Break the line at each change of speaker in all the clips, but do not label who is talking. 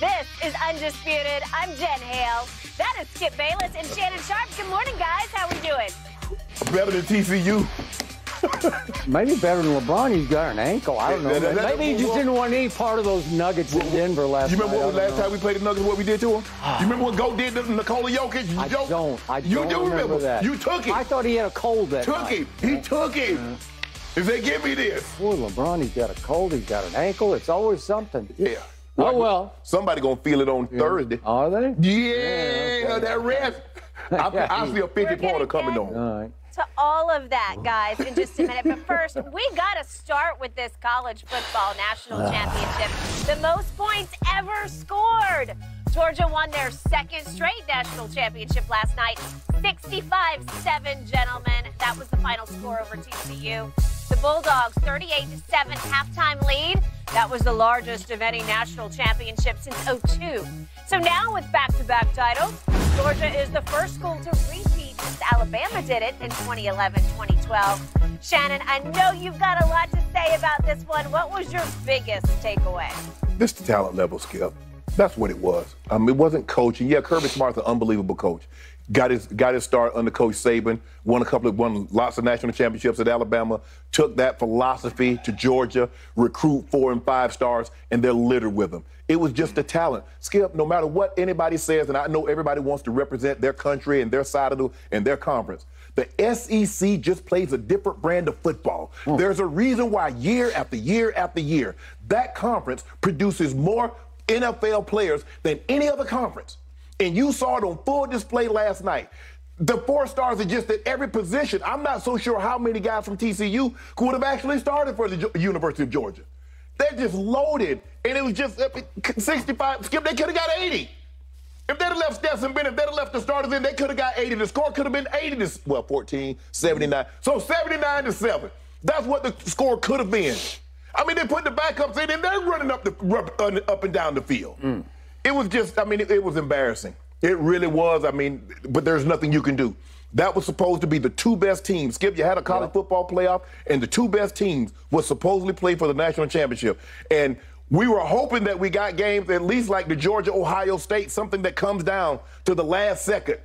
This is Undisputed. I'm Jen Hale. That is Skip Bayless and Shannon Sharp. Good morning, guys. How are we doing?
Better than TCU.
Maybe better than LeBron. He's got an ankle. I don't know. Maybe he just didn't want any part of those Nuggets in Denver last night.
You remember what last time we played the Nuggets, what we did to him? You remember what Goat did to Nikola Jokic?
I don't remember that.
You took him.
I thought he had a cold that night.
He took him. If they give me this.
Poor LeBron, he's got a cold, he's got an ankle. It's always something.
Yeah.
Oh, well.
Somebody going to feel it on Thursday.
Are they?
Yeah, okay. That rest. I see a 50-pointer coming on.
All right.
To all of that, guys, in just a minute. But first, we got to start with this college football national championship. The most points ever scored. Georgia won their second straight national championship last night. 65-7, gentlemen. That was the final score over TCU. The Bulldogs, 38-7 halftime lead. That was the largest of any national championship since '02. So now with back-to-back titles, Georgia is the first school to repeat since Alabama did it in 2011-2012. Shannon, I know you've got a lot to say about this one. What was your biggest takeaway?
This is the talent level, Skip. That's what it was. It wasn't coaching. Yeah, Kirby Smart's an unbelievable coach. Got his start under Coach Saban, won lots of national championships at Alabama, took that philosophy to Georgia, recruit 4 and 5 stars, and they're littered with them. It was just the talent. Skip, no matter what anybody says, and I know everybody wants to represent their country and their side of and their conference, the SEC just plays a different brand of football. There's a reason why year after year after year, that conference produces more NFL players than any other conference. And you saw it on full display last night. The 4 stars are just at every position. I'm not so sure how many guys from TCU could have actually started for the University of Georgia. They're just loaded. And it was just 65. Skip, they could have got 80. If they'd have left Stetson Bennett, if they'd have left the starters in, they could have got 80. The score could have been 80 to, 14, 79. So 79-7. That's what the score could have been. I mean, they put the backups in, and they're running up and down the field. It was just, it was embarrassing. It really was. But there's nothing you can do. That was supposed to be the 2 best teams. Skip, you had a college football playoff, and the 2 best teams would supposedly play for the national championship. And we were hoping that we got games at least like the Georgia-Ohio State, something that comes down to the last second.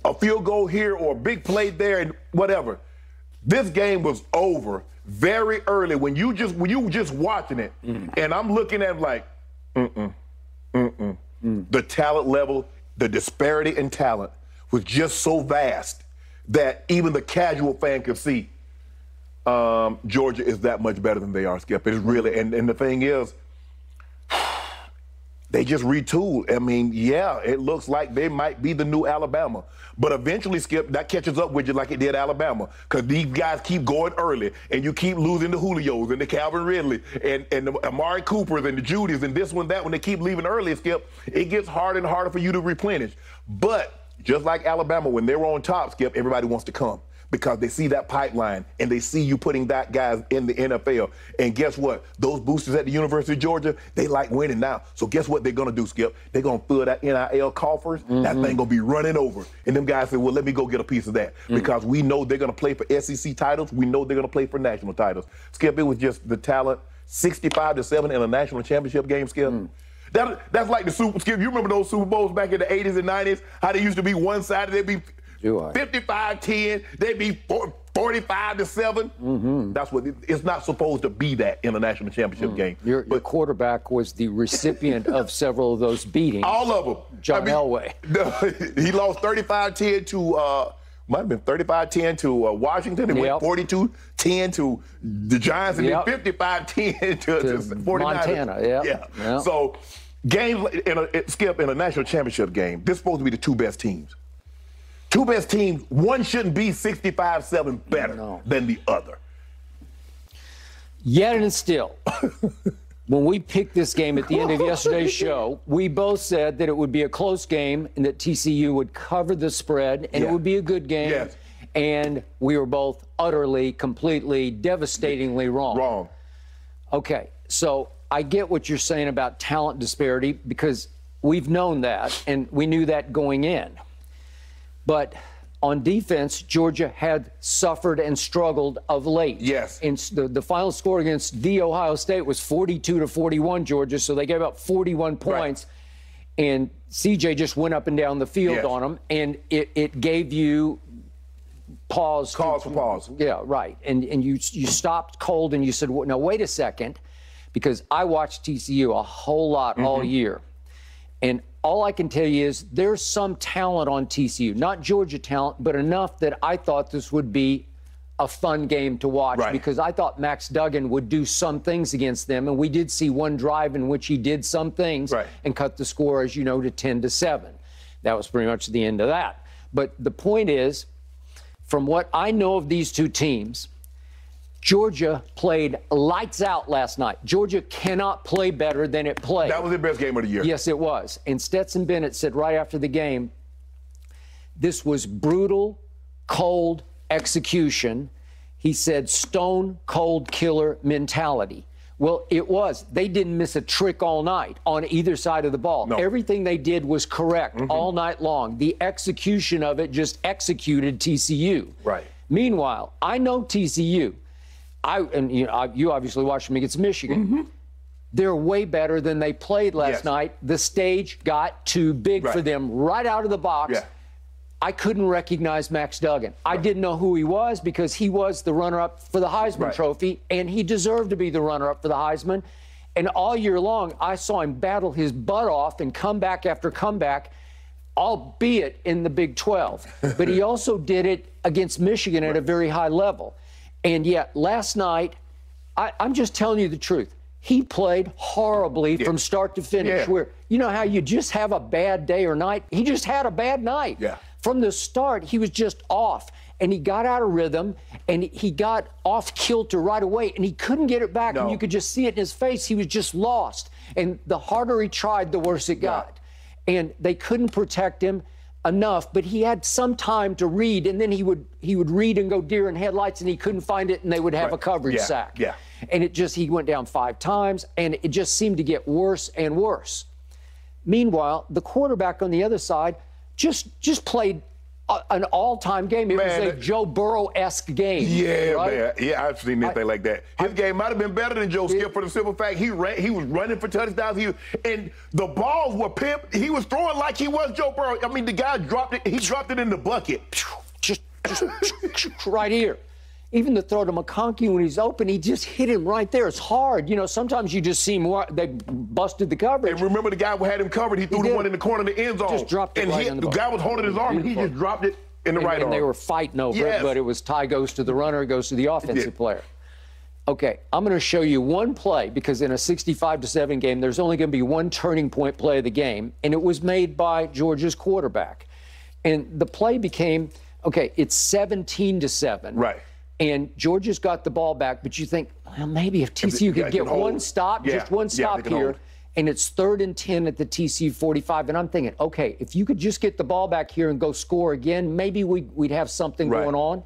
A field goal here or a big play there and whatever. This game was over very early when you were just watching it, and I'm looking at it like, The talent level, the disparity in talent was just so vast that even the casual fan could see Georgia is that much better than they are, Skip. It's really, and the thing is, they just retooled. Yeah, it looks like they might be the new Alabama. But eventually, Skip, that catches up with you like it did Alabama. Because these guys keep going early, and you keep losing the Julios and the Calvin Ridley and the Amari Coopers and the Judys and this one, that one. They keep leaving early, Skip. It gets harder and harder for you to replenish. But just like Alabama, when they were on top, Skip, everybody wants to come. Because they see that pipeline and they see you putting that guys in the NFL. And guess what? Those boosters at the University of Georgia, they like winning now. So guess what they're going to do, Skip? They're going to fill that NIL coffers. That thing going to be running over. And them guys say, well, let me go get a piece of that. Because we know they're going to play for SEC titles. We know they're going to play for national titles. Skip, it was just the talent. 65-7 in a national championship game, Skip. That's like the Super, Skip, you remember those Super Bowls back in the 80s and 90s? How they used to be one-sided? They'd be 55-10, they'd be 45-7. That's what it's not supposed to be that in a national championship game.
Your quarterback was the recipient of several of those beatings.
All of them.
John Elway.
He lost 35-10 to might have been 35-10 to Washington. He went 42-10 to the Giants, and then 55-10 to 49ers.
Montana.
Yeah. So games Skip, in a national championship game, this is supposed to be the 2 best teams. 2 best teams, one shouldn't be 65-7 better than the other.
Yet and still, when we picked this game at the end of yesterday's show, we both said that it would be a close game and that TCU would cover the spread and it would be a good game.
Yes.
And we were both utterly, completely, devastatingly wrong. Okay, so I get what you're saying about talent disparity because we've known that and we knew that going in. But on defense, Georgia had suffered and struggled of late.
Yes.
And the final score against the Ohio State was 42-41, Georgia, so they gave up 41 points. and CJ just went up and down the field
Yes.
on him, and it gave you pause.
Cause for pause.
Yeah, right. And you stopped cold and you said, well, now wait a second, because I watched TCU a whole lot all year. And all I can tell you is there's some talent on TCU, not Georgia talent, but enough that I thought this would be a fun game to watch, because I thought Max Duggan would do some things against them. And we did see one drive in which he did some things and cut the score, as you know, to 10-7. That was pretty much the end of that. But the point is, from what I know of these two teams, Georgia played lights out last night. Georgia cannot play better than it played.
That was their best game of the year.
Yes, it was. And Stetson Bennett said right after the game, this was brutal, cold execution. He said stone cold killer mentality. Well, it was. They didn't miss a trick all night on either side of the ball.
No.
Everything they did was correct all night long. The execution of it just executed TCU.
Right.
Meanwhile, I know TCU. You obviously watched them against Michigan. They're way better than they played last night. The stage got too big for them right out of the box.
Yeah.
I couldn't recognize Max Duggan. I didn't know who he was because he was the runner-up for the Heisman Trophy, and he deserved to be the runner-up for the Heisman. And all year long, I saw him battle his butt off and comeback after comeback, albeit in the Big 12. But he also did it against Michigan at a very high level. And yet, last night, I'm just telling you the truth. He played horribly from start to finish. Where, you know how you just have a bad day or night? He just had a bad night. From the start, he was just off. And he got out of rhythm, and he got off kilter right away, and he couldn't get it back. And you could just see it in his face. He was just lost. And the harder he tried, the worse it got. And they couldn't protect him enough, but he had some time to read, and then he would read and go deer in headlights, and he couldn't find it, and they would have a coverage sack. And he went down 5 times, and it just seemed to get worse and worse. Meanwhile, the quarterback on the other side just played an all-time game. It was a Joe Burrow-esque game.
Man. Yeah, I've seen anything like that. His game might have been better than Joe Skip for the simple fact he was running for touchdowns. And the balls were pimped. He was throwing like he was Joe Burrow. I mean, the guy dropped it. He dropped it in the bucket.
Just right here. Even the throw to McConkey when he's open, he just hit him right there. It's hard. You know, sometimes you just see more. They busted the coverage.
And remember the guy who had him covered? He threw the one in the corner of the end zone.
Just dropped it right in the
the guy was holding his arm, and he just dropped it in the right arm.
And they were fighting over it, but it was tie goes to the runner, goes to the offensive player. Okay, I'm going to show you one play, because in a 65-7 game, there's only going to be one turning point play of the game, and it was made by Georgia's quarterback. And the play became, okay, it's 17-7.
Right.
And Georgia's got the ball back, but you think, well, maybe if TCU could get one stop, just one stop here, and it's 3rd and 10 at the TCU 45. And I'm thinking, okay, if you could just get the ball back here and go score again, maybe we'd have something going on.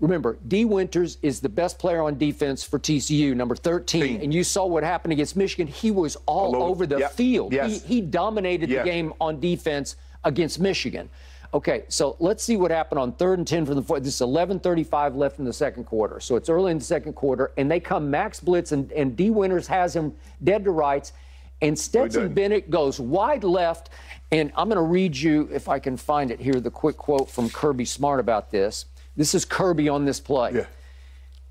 Remember, D. Winters is the best player on defense for TCU, number 13. And you saw what happened against Michigan. He was all over the field. He dominated the game on defense against Michigan. Okay, so let's see what happened on 3rd and 10 from the 4. This is 11:35 left in the second quarter. So it's early in the second quarter, and they come max blitz, and D. Winters has him dead to rights. And Stetson Bennett goes wide left. And I'm going to read you, if I can find it here, the quick quote from Kirby Smart about this. This is Kirby on this play.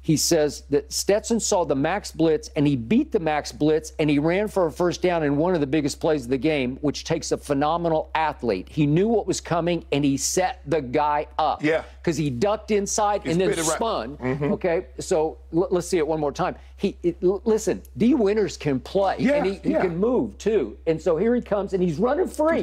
He says that Stetson saw the max blitz, and he beat the max blitz, and he ran for a first down in one of the biggest plays of the game, which takes a phenomenal athlete. He knew what was coming, and he set the guy up. Because he ducked inside and then spun. Okay, so let's see it one more time. Listen, D. Winters can play, and he can move, too. And so here he comes, and he's running free.